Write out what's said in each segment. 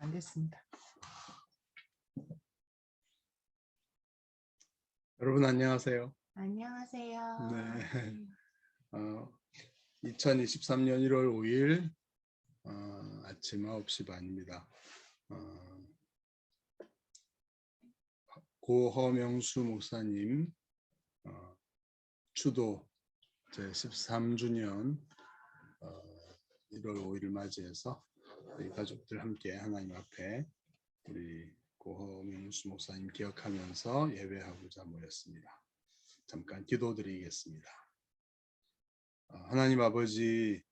안 됐습니다. 여러분 안녕하세요. 안녕하세요. 네. 2023년 1월 5일 아침 9시 반입니다. 고허명수 목사님 추도 제13주년 1월 5일을 맞이해서 우리 가족들 함께 하나님 앞에 우리 고허명수 목사님 기억하면서 예배하고자 모였습니다. 잠깐 기도드리겠습니다. 하나님 아버지,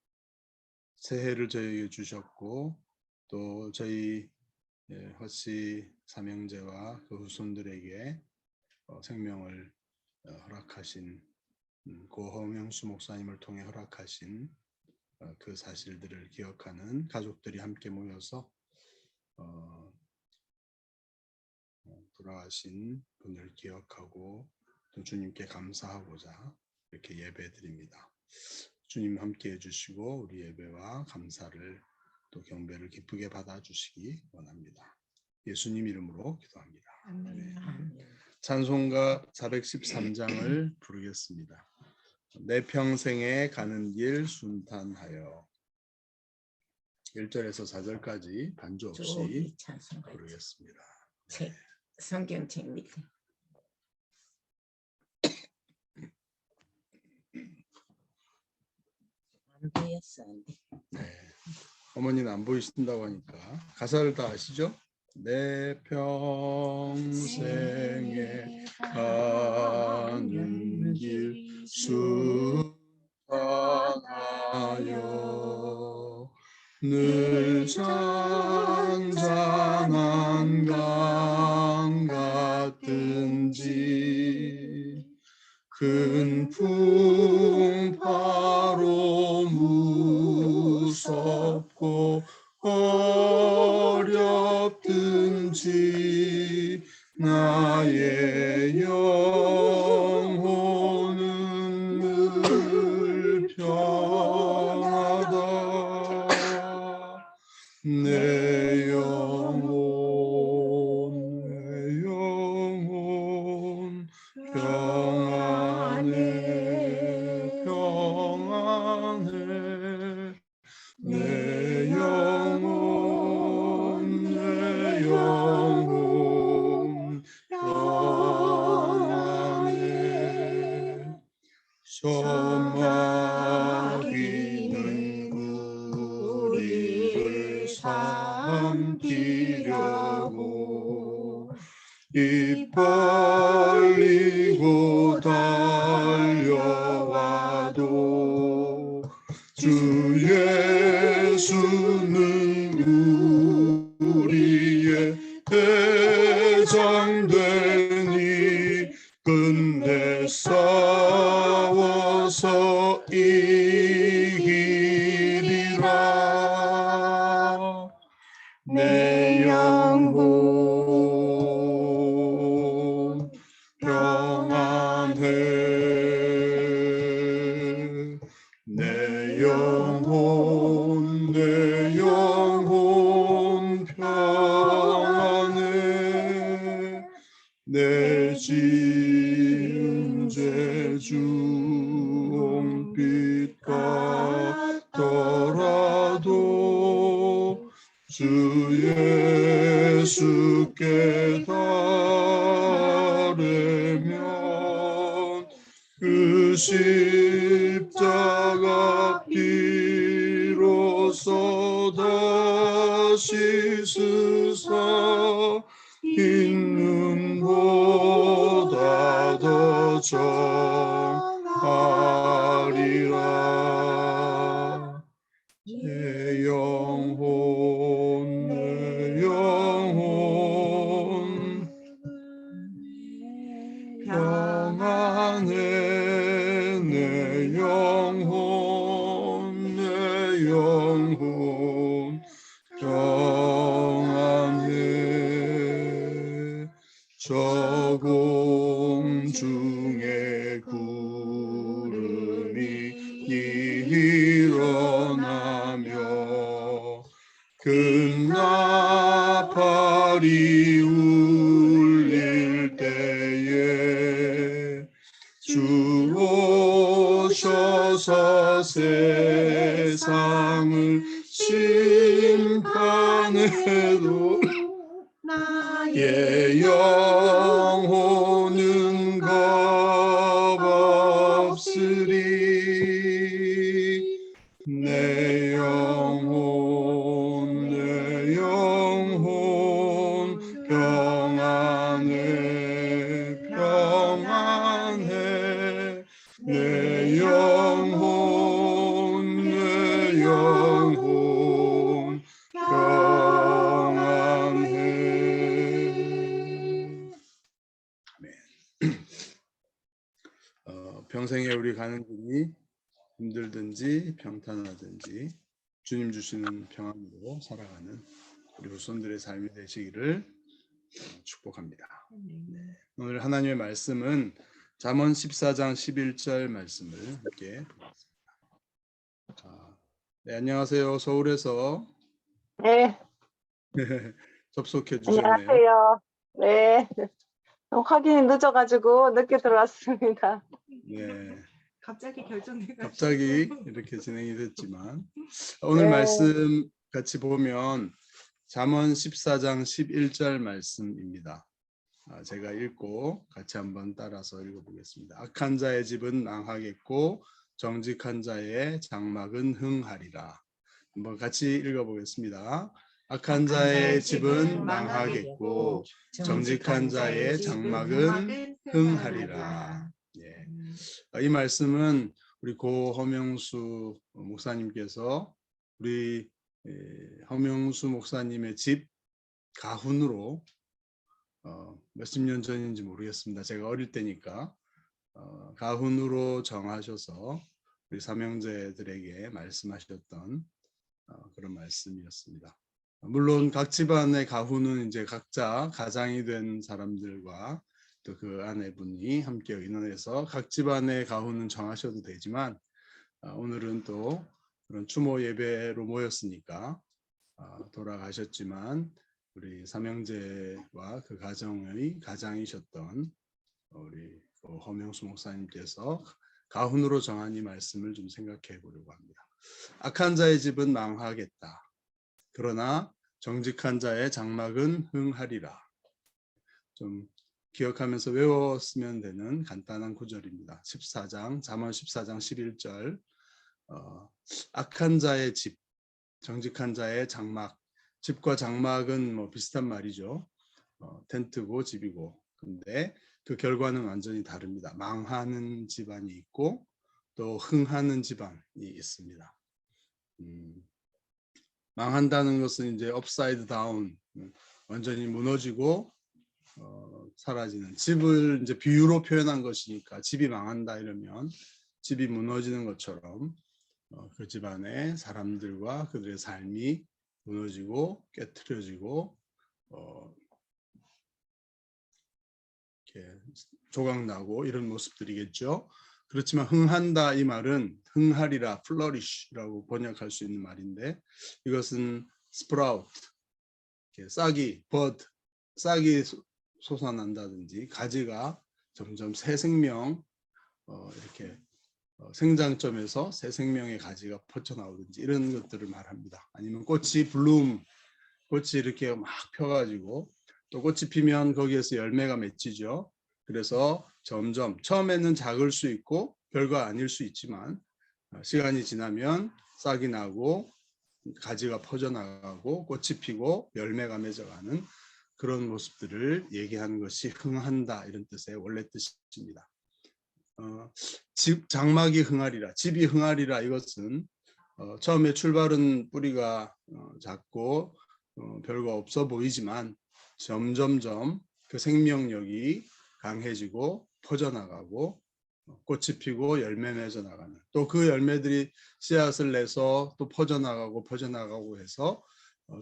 새해를 저희에게 주셨고 또 저희 허씨 삼형제와 그 후손들에게 생명을 허락하신 고허명수 목사님을 통해 허락하신 그 사실들을 기억하는 가족들이 함께 모여서 돌아가신 분을 기억하고 또 주님께 감사하고자 이렇게 예배드립니다. 주님 함께 해주시고 우리 예배와 감사를 또 경배를 기쁘게 받아주시기 원합니다. 예수님 이름으로 기도합니다. 아멘. 찬송가 413장을 부르겠습니다. 내 평생에 가는 길 순탄하여 1절에서 4절까지 반주 없이 부르겠습니다. 책, 성경책 밑에. 안 보였어. 네. 어머니는 안 보이신다고 하니까 가사를 다 아시죠? 내 평생에 가는 길 순탄하여 늘 잔잔한 강 같든지 큰 풍파로 무섭고 어렵든지 나의 영혼은 늘 평하다. 내 영혼 평안해 평안해. 내 영혼 평안해. 소망이는 우리를 삼키려고 입 벌리고 달려와도 주 예수는 우리의 대장되니 끝내 싸워서 이기리라. 내 영혼 평안해. 내 영혼 평안해. 내 지은 죄 주홍빛 같더라도 주 예수께 달으면 그 십자가 피로써 다시 쓰사 있는 보다 더 정하리라. 내 영혼 평안해. 내 영혼 평안해. 저 공중에 구름이 일어나며 큰 나팔이 울릴 때에 주 오셔서 세상을 심판해도 나의 영혼은 겁없으리. 내 영혼 평안해 평안해. 내 영혼 평안해. 아멘. 평생에 우리 가는 길이 힘들든지 평탄하든지 주님 주시는 평안으로 살아가는 우리 후손들의 삶이 되시기를 축복합니다. 네. 오늘 하나님의 말씀은 잠언 14장 11절 말씀을 함께 보겠습니다. 네, 안녕하세요. 서울에서 네, 접속해 주셨네요. 안녕하세요. 네, 확인이 늦어가지고 늦게 들어왔습니다. 네. 갑자기 결정돼가지고 갑자기 이렇게 진행이 됐지만 오늘 네. 말씀 같이 보면 잠언 14장 11절 말씀입니다. 제가 읽고 같이 한번 따라서 읽어보겠습니다. 악한 자의 집은 망하겠고 정직한 자의 장막은 흥하리라. 한번 같이 읽어보겠습니다. 악한 자의 집은 망하겠고 정직한 자의 장막은 흥하리라. 예. 이 말씀은 우리 고 허명수 목사님께서 우리 허명수 목사님의 집 가훈으로 몇십 년 전인지 모르겠습니다. 제가 어릴 때니까 가훈으로 정하셔서 우리 삼형제들에게 말씀하셨던 그런 말씀이었습니다. 물론 각 집안의 가훈은 이제 각자 가장이 된 사람들과 또 그 아내분이 함께 의논해서 각 집안의 가훈은 정하셔도 되지만 오늘은 또 그런 추모 예배로 모였으니까 돌아가셨지만 우리 삼형제와 그 가정의 가장이셨던 우리 허명수 목사님께서 가훈으로 정한 이 말씀을 좀 생각해 보려고 합니다. 악한 자의 집은 망하겠다. 그러나 정직한 자의 장막은 흥하리라. 좀 기억하면서 외웠으면 되는 간단한 구절입니다. 14장, 잠언 14장 11절. 악한 자의 집, 정직한 자의 장막. 집과 장막은 뭐 비슷한 말이죠. 텐트고 집이고. 근데 그 결과는 완전히 다릅니다. 망하는 집안이 있고 또 흥하는 집안이 있습니다. 망한다는 것은 이제 업사이드 다운, 완전히 무너지고 사라지는. 집을 이제 비유로 표현한 것이니까 집이 망한다 이러면 집이 무너지는 것처럼 그 집안의 사람들과 그들의 삶이 무너지고 깨트려지고 이렇게 조각나고 이런 모습들이겠죠. 그렇지만 흥한다 이 말은 흥하리라, flourish라고 번역할 수 있는 말인데 이것은 sprout, 싹이, bud, 싹이 솟아난다든지 가지가 점점 새 생명 이렇게 생장점에서 새 생명의 가지가 뻗쳐나오든지 이런 것들을 말합니다. 아니면 꽃이 블룸, 꽃이 이렇게 막 펴가지고 또 꽃이 피면 거기에서 열매가 맺히죠. 그래서 점점 처음에는 작을 수 있고 별거 아닐 수 있지만 시간이 지나면 싹이 나고 가지가 퍼져나가고 꽃이 피고 열매가 맺어가는 그런 모습들을 얘기하는 것이 흥한다 이런 뜻의 원래 뜻입니다. 집 장막이 흥하리라, 집이 흥하리라 이것은 처음에 출발은 뿌리가 작고 별거 없어 보이지만 점점점 그 생명력이 강해지고 퍼져나가고 꽃이 피고 열매 맺어 나가는, 또 그 열매들이 씨앗을 내서 또 퍼져나가고 해서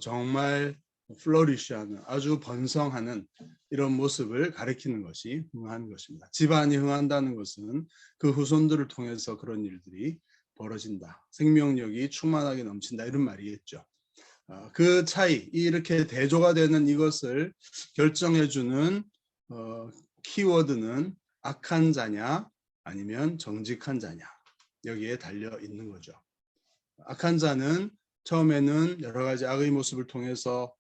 정말 플러리쉬하는, 아주 번성하는 이런 모습을 가리키는 것이 흥한 것입니다. 집안이 흥한다는 것은 그 후손들을 통해서 그런 일들이 벌어진다, 생명력이 충만하게 넘친다 이런 말이겠죠. 그 차이, 이렇게 대조가 되는 이것을 결정해주는 키워드는 악한 자냐 아니면 정직한 자냐, 여기에 달려 있는 거죠. 악한 자는 처음에는 여러 가지 악의 모습을 통해서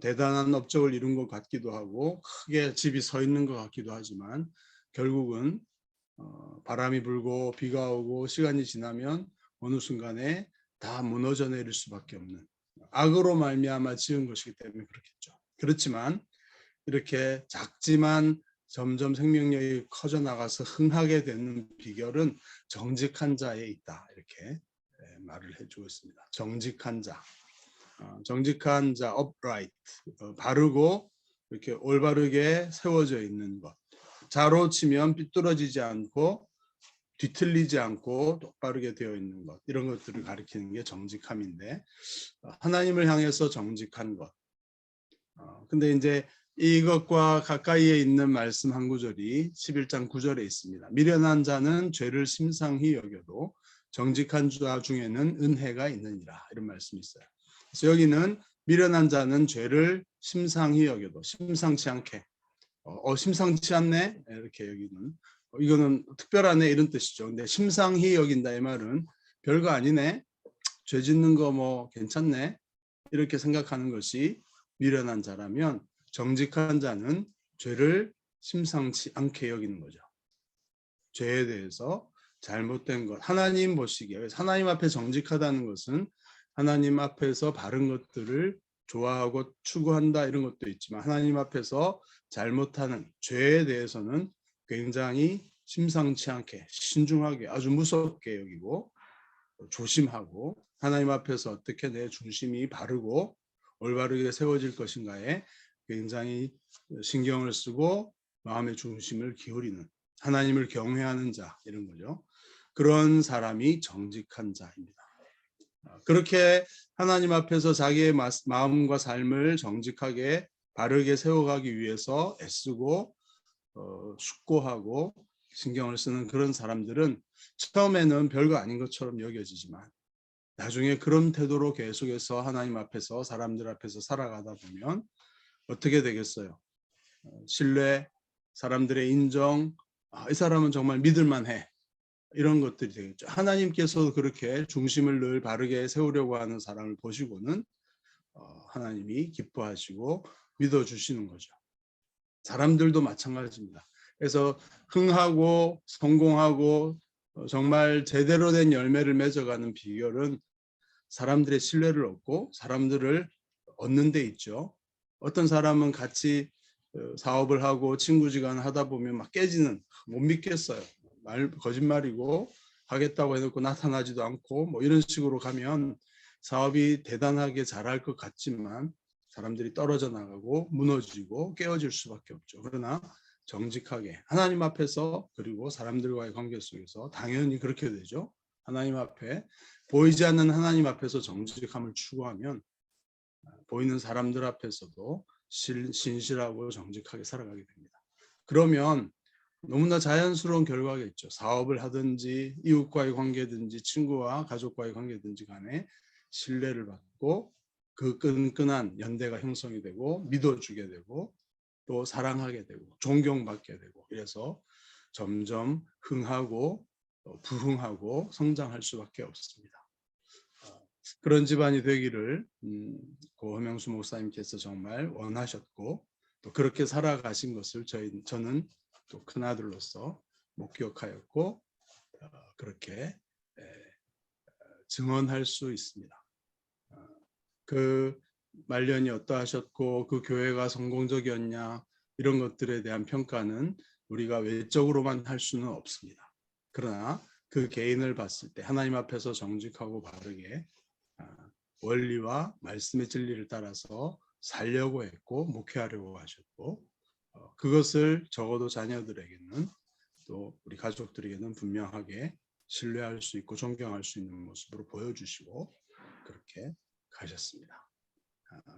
대단한 업적을 이룬 것 같기도 하고 크게 집이 서 있는 것 같기도 하지만 결국은 바람이 불고 비가 오고 시간이 지나면 어느 순간에 다 무너져 내릴 수밖에 없는, 악으로 말미암아 지은 것이기 때문에 그렇겠죠. 그렇지만 이렇게 작지만 점점 생명력이 커져 나가서 흥하게 되는 비결은 정직한 자에 있다, 이렇게 말을 해주고 있습니다. 정직한 자, 정직한 자, upright, 바르고 이렇게 올바르게 세워져 있는 것. 자로 치면 삐뚤어지지 않고 뒤틀리지 않고 똑바르게 되어 있는 것, 이런 것들을 가리키는 게 정직함인데, 하나님을 향해서 정직한 것. 근데 이제 이것과 가까이에 있는 말씀 한 구절이 11장 9절에 있습니다. 미련한 자는 죄를 심상히 여겨도 정직한 자 중에는 은혜가 있느니라, 이런 말씀이 있어요. 그래서 여기는 미련한 자는 죄를 심상히 여겨도, 심상치 않게, 심상치 않네, 이렇게 여기는, 이거는 특별하네, 이런 뜻이죠. 근데 심상히 여긴다, 이 말은 별거 아니네, 죄 짓는 거 뭐 괜찮네, 이렇게 생각하는 것이 미련한 자라면, 정직한 자는 죄를 심상치 않게 여기는 거죠. 죄에 대해서 잘못된 것, 하나님 보시기에, 하나님 앞에 정직하다는 것은 하나님 앞에서 바른 것들을 좋아하고 추구한다, 이런 것도 있지만 하나님 앞에서 잘못하는 죄에 대해서는 굉장히 심상치 않게, 신중하게, 아주 무섭게 여기고 조심하고, 하나님 앞에서 어떻게 내 중심이 바르고 올바르게 세워질 것인가에 굉장히 신경을 쓰고 마음의 중심을 기울이는, 하나님을 경외하는 자, 이런 거죠. 그런 사람이 정직한 자입니다. 그렇게 하나님 앞에서 자기의 마음과 삶을 정직하게 바르게 세워가기 위해서 애쓰고 숙고하고 신경을 쓰는 그런 사람들은 처음에는 별거 아닌 것처럼 여겨지지만 나중에 그런 태도로 계속해서 하나님 앞에서, 사람들 앞에서 살아가다 보면 어떻게 되겠어요? 신뢰, 사람들의 인정, 이 사람은 정말 믿을만해, 이런 것들이 되겠죠. 하나님께서 그렇게 중심을 늘 바르게 세우려고 하는 사람을 보시고는 하나님이 기뻐하시고 믿어주시는 거죠. 사람들도 마찬가지입니다. 그래서 흥하고 성공하고 정말 제대로 된 열매를 맺어가는 비결은 사람들의 신뢰를 얻고 사람들을 얻는 데 있죠. 어떤 사람은 같이 사업을 하고 친구지간 하다 보면 막 깨지는, 못 믿겠어요, 거짓말이고 하겠다고 해놓고 나타나지도 않고 뭐 이런 식으로 가면 사업이 대단하게 잘할 것 같지만 사람들이 떨어져 나가고 무너지고 깨어질 수밖에 없죠. 그러나 정직하게 하나님 앞에서, 그리고 사람들과의 관계 속에서 당연히 그렇게 되죠. 하나님 앞에, 보이지 않는 하나님 앞에서 정직함을 추구하면 보이는 사람들 앞에서도 신실하고 정직하게 살아가게 됩니다. 그러면 너무나 자연스러운 결과겠죠. 사업을 하든지 이웃과의 관계든지 친구와 가족과의 관계든지 간에 신뢰를 받고 그 끈끈한 연대가 형성이 되고 믿어주게 되고 또 사랑하게 되고 존경받게 되고, 그래서 점점 흥하고 부흥하고 성장할 수밖에 없습니다. 그런 집안이 되기를 고 허명수 목사님께서 정말 원하셨고 또 그렇게 살아가신 것을 저는 또 큰아들로서 목격하였고 그렇게 증언할 수 있습니다. 그 말년이 어떠하셨고 그 교회가 성공적이었냐, 이런 것들에 대한 평가는 우리가 외적으로만 할 수는 없습니다. 그러나 그 개인을 봤을 때 하나님 앞에서 정직하고 바르게 원리와 말씀의 진리를 따라서 살려고 했고 목회하려고 하셨고 그것을 적어도 자녀들에게는 또 우리 가족들에게는 분명하게 신뢰할 수 있고 존경할 수 있는 모습으로 보여주시고 그렇게 가셨습니다.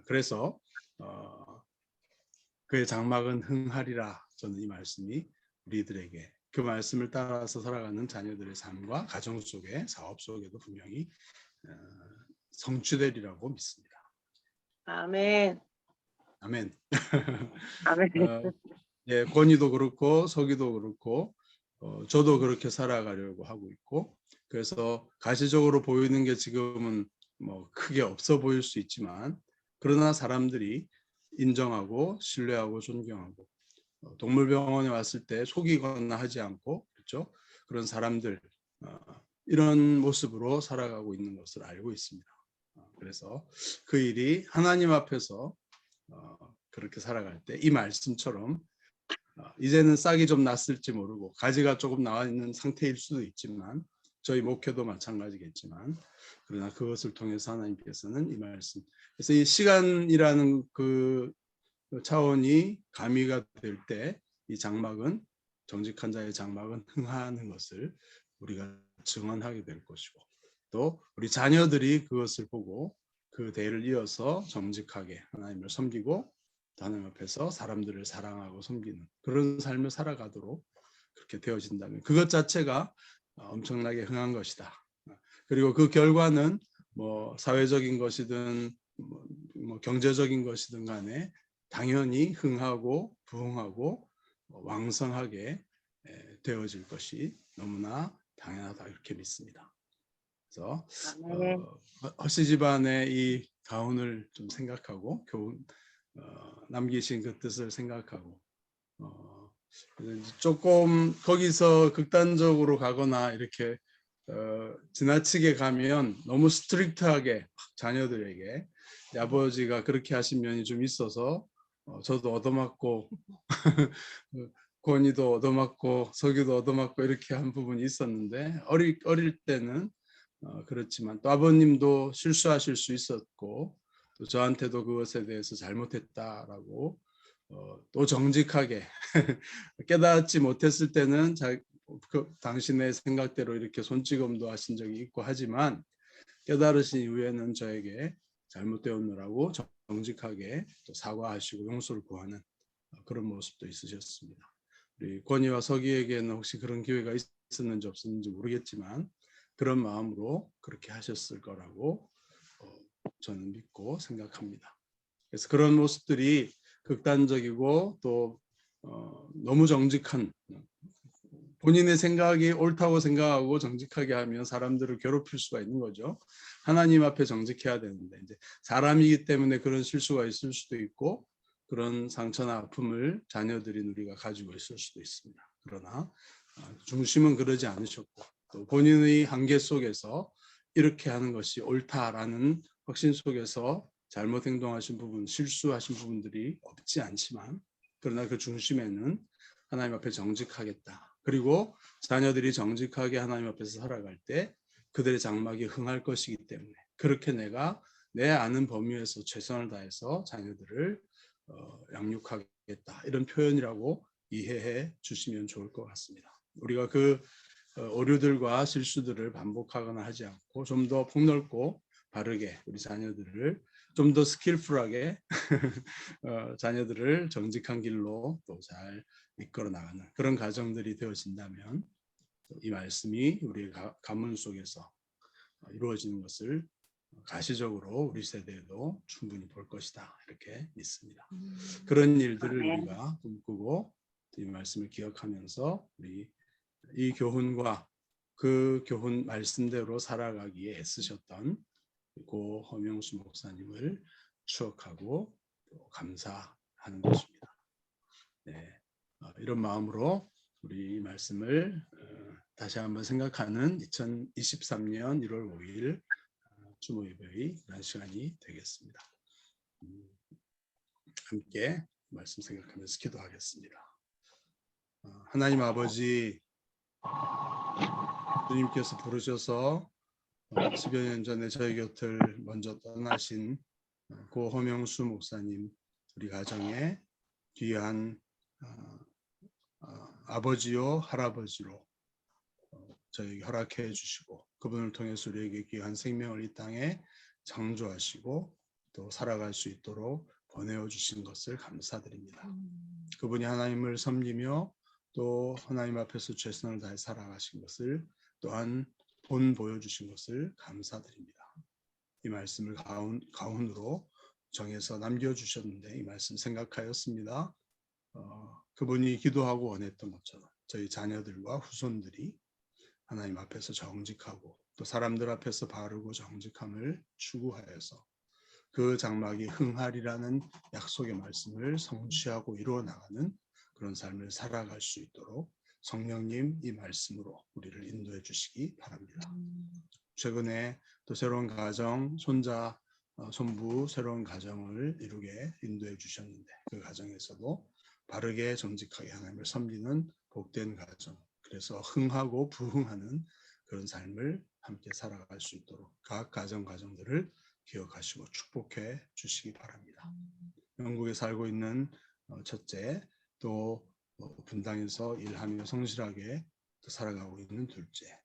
그래서 그의 장막은 흥하리라, 저는 이 말씀이 우리들에게 그 말씀을 따라서 살아가는 자녀들의 삶과 가정 속에 사업 속에도 분명히 성취되리라고 믿습니다. 아멘. 아멘. 아멘. 예, 권희도 그렇고 서기도 그렇고 저도 그렇게 살아가려고 하고 있고, 그래서 가시적으로 보이는 게 지금은 뭐 크게 없어 보일 수 있지만, 그러나 사람들이 인정하고 신뢰하고 존경하고 동물병원에 왔을 때 속이거나 하지 않고, 그렇죠? 그런 사람들, 이런 모습으로 살아가고 있는 것을 알고 있습니다. 그래서 그 일이 하나님 앞에서 그렇게 살아갈 때 이 말씀처럼 이제는 싹이 좀 났을지 모르고 가지가 조금 나와 있는 상태일 수도 있지만, 저희 목회도 마찬가지겠지만, 그러나 그것을 통해서 하나님께서는 이 말씀, 그래서 이 시간이라는 그 차원이 가미가 될 때 이 장막은, 정직한 자의 장막은 흥하는 것을 우리가 증언하게 될 것이고, 또 우리 자녀들이 그것을 보고 그 대를 이어서 정직하게 하나님을 섬기고 하나님 앞에서 사람들을 사랑하고 섬기는 그런 삶을 살아가도록 그렇게 되어진다면, 그것 자체가 엄청나게 흥한 것이다. 그리고 그 결과는 뭐 사회적인 것이든 뭐 경제적인 것이든 간에 당연히 흥하고 부흥하고 왕성하게 되어질 것이 너무나 당연하다, 이렇게 믿습니다. 그래서 아멘. 허씨 집안의 이 가훈을 좀 생각하고 교훈, 남기신 그 뜻을 생각하고 조금 거기서 극단적으로 가거나 이렇게 지나치게 가면 너무 스트릭트하게 자녀들에게, 아버지가 그렇게 하신 면이 좀 있어서 저도 얻어맞고 권희도 얻어맞고 서기도 얻어맞고 이렇게 한 부분이 있었는데, 어릴 때는 그렇지만 또 아버님도 실수하실 수 있었고, 또 저한테도 그것에 대해서 잘못했다라고 또 정직하게 깨닫지 못했을 때는 그 당신의 생각대로 이렇게 손찌검도 하신 적이 있고 하지만, 깨달으신 이후에는 저에게 잘못되었노라고 정직하게 또 사과하시고 용서를 구하는 그런 모습도 있으셨습니다. 우리 권희와 서기에게는 혹시 그런 기회가 있었는지 없었는지 모르겠지만 그런 마음으로 그렇게 하셨을 거라고 저는 믿고 생각합니다. 그래서 그런 모습들이 극단적이고 또 너무 정직한, 본인의 생각이 옳다고 생각하고 정직하게 하면 사람들을 괴롭힐 수가 있는 거죠. 하나님 앞에 정직해야 되는데 이제 사람이기 때문에 그런 실수가 있을 수도 있고, 그런 상처나 아픔을 자녀들인 우리가 가지고 있을 수도 있습니다. 그러나 중심은 그러지 않으셨고, 또 본인의 한계 속에서 이렇게 하는 것이 옳다라는 확신 속에서 잘못 행동하신 부분, 실수하신 부분들이 없지 않지만, 그러나 그 중심에는 하나님 앞에 정직하겠다. 그리고 자녀들이 정직하게 하나님 앞에서 살아갈 때 그들의 장막이 흥할 것이기 때문에, 그렇게 내가 내 아는 범위에서 최선을 다해서 자녀들을 양육하겠다, 이런 표현이라고 이해해 주시면 좋을 것 같습니다. 우리가 그 오류들과 실수들을 반복하거나 하지 않고 좀 더 폭넓고 바르게 우리 자녀들을 좀 더 스킬풀하게 자녀들을 정직한 길로 또 잘 이끌어 나가는 그런 가정들이 되어진다면, 이 말씀이 우리의 가문 속에서 이루어지는 것을 가시적으로 우리 세대에도 충분히 볼 것이다, 이렇게 믿습니다. 그런 일들을 우리가 꿈꾸고 이 말씀을 기억하면서 우리 이 교훈과 그 교훈 말씀대로 살아가기에 애쓰셨던 고 허명수 목사님을 추억하고 또 감사하는 것입니다. 네, 이런 마음으로 우리 이 말씀을 다시 한번 생각하는 2023년 1월 5일 주모 예배의 그런 시간이 되겠습니다. 함께 말씀 생각하면서 기도하겠습니다. 하나님 아버지, 주님께서 부르셔서 10여 년 전에 저희 곁을 먼저 떠나신 고 허명수 목사님, 우리 가정에 귀한 아버지요 할아버지로 저에게 허락해 주시고, 그분을 통해서 우리에게 귀한 생명을 이 땅에 창조하시고 또 살아갈 수 있도록 보내어 주신 것을 감사드립니다. 그분이 하나님을 섬기며 또 하나님 앞에서 최선을 다해 살아가신 것을 또한 본 보여주신 것을 감사드립니다. 이 말씀을 가훈으로 정해서 남겨주셨는데 이 말씀 생각하였습니다. 그분이 기도하고 원했던 것처럼 저희 자녀들과 후손들이 하나님 앞에서 정직하고 또 사람들 앞에서 바르고 정직함을 추구하여서 그 장막이 흥하리라는 약속의 말씀을 성취하고 이루어 나가는 그런 삶을 살아갈 수 있도록 성령님 이 말씀으로 우리를 인도해 주시기 바랍니다. 최근에 또 새로운 가정, 손자, 손부 새로운 가정을 이루게 인도해 주셨는데 그 가정에서도 바르게 정직하게 하나님을 섬기는 복된 가정, 그래서 흥하고 부흥하는 그런 삶을 함께 살아갈 수 있도록 각 가정들을 기억하시고 축복해 주시기 바랍니다. 영국에 살고 있는 첫째, 또 분당에서 일하며 성실하게 또 살아가고 있는 둘째,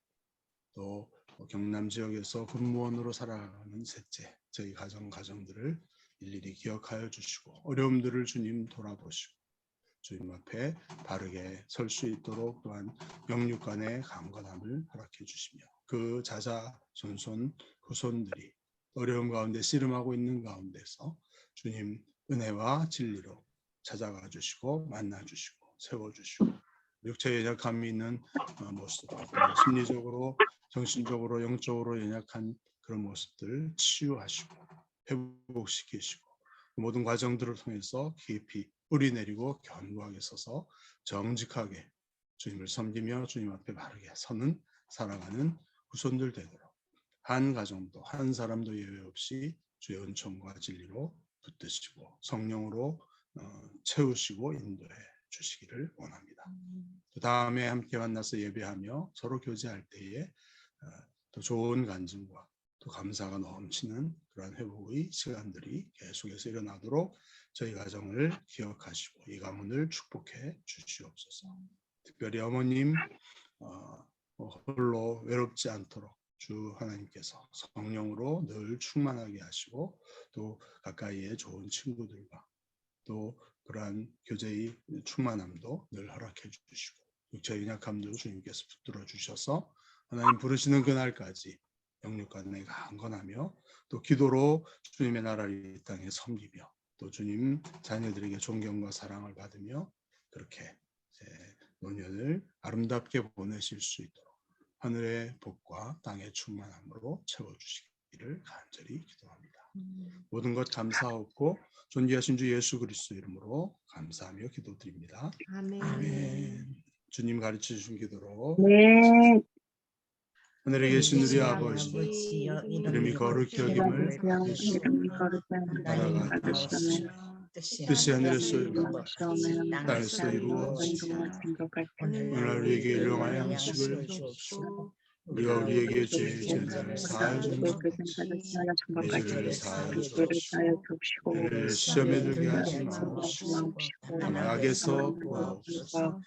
또 경남 지역에서 군무원으로 살아가는 셋째, 저희 가정들을 일일이 기억하여 주시고 어려움들을 주님 돌아보시고 주님 앞에 바르게 설 수 있도록 또한 영육간의 강건함을 허락해 주시며 그 자자손손 후손들이 어려움 가운데 씨름하고 있는 가운데서 주님 은혜와 진리로 찾아가 주시고 만나 주시고 세워 주시고 육체의 연약함이 있는 모습, 심리적으로 정신적으로 영적으로 연약한 그런 모습들 치유하시고 회복시키시고 모든 과정들을 통해서 깊이 뿌리 내리고 견고하게 서서 정직하게 주님을 섬기며 주님 앞에 바르게 서는 살아가는 후손들 되도록 한 가정도 한 사람도 예외 없이 주의 은총과 진리로 붙드시고 성령으로 채우시고 인도해 주시기를 원합니다. 그 다음에 함께 만나서 예배하며 서로 교제할 때에 또 좋은 간증과 또 감사가 넘치는 그런 회복의 시간들이 계속해서 일어나도록 저희 가정을 기억하시고 이 가문을 축복해 주시옵소서. 특별히 어머님 홀로 외롭지 않도록 주 하나님께서 성령으로 늘 충만하게 하시고 또 가까이에 좋은 친구들과 또 그러한 교제의 충만함도 늘 허락해 주시고 육체의 연약함도 주님께서 붙들어 주셔서 하나님 부르시는 그날까지 영육간에 강건하며 또 기도로 주님의 나라를 이 땅에 섬기며 또 주님 자녀들에게 존경과 사랑을 받으며 그렇게 노년을 아름답게 보내실 수 있도록 하늘의 복과 땅의 충만함으로 채워주시기를 간절히 기도합니다. 모든 것 감사하고 존귀하신 주 예수 그리스도 이름으로 감사하며 기도드립니다. 아멘. 아멘. 주님 가르쳐 주신 기도로 네. 하늘에 계신 우리 아버지, 아버지 이름이 거룩히 여김을 받으시오. 나라가 받으시오며 뜻이 하늘에서 이루어지듯이 땅에서 이루어지시오. 오늘 우리에게 일용할 양식을 주옵시고 우리가 우리에게 죄 지은 자를 사하여 주는 것 같이 우리를 사하여 주옵시고 우리를 시험에 들게 하지 마옵시고 다만 악에서 구하옵소서.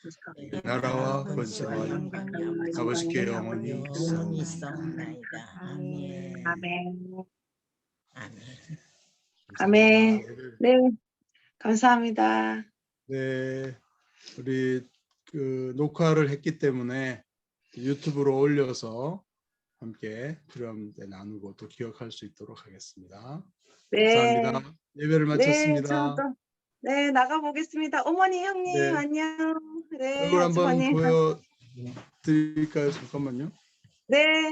나라와 권세와 영광이 아버지께 영원히 있사옵나이다. 아멘. 아멘. 아멘. 아멘. 네. 감사합니다. 네, 우리 그 녹화를 했기 때문에 유튜브로 올려서 함께 필요한 때 나누고 또 기억할 수 있도록 하겠습니다. 네. 감사합니다. 예배를 네, 마쳤습니다. 저도 네, 나가보겠습니다. 어머니, 형님, 네. 안녕. 네, 얼굴 한번 아주머니. 보여드릴까요? 잠깐만요. 네.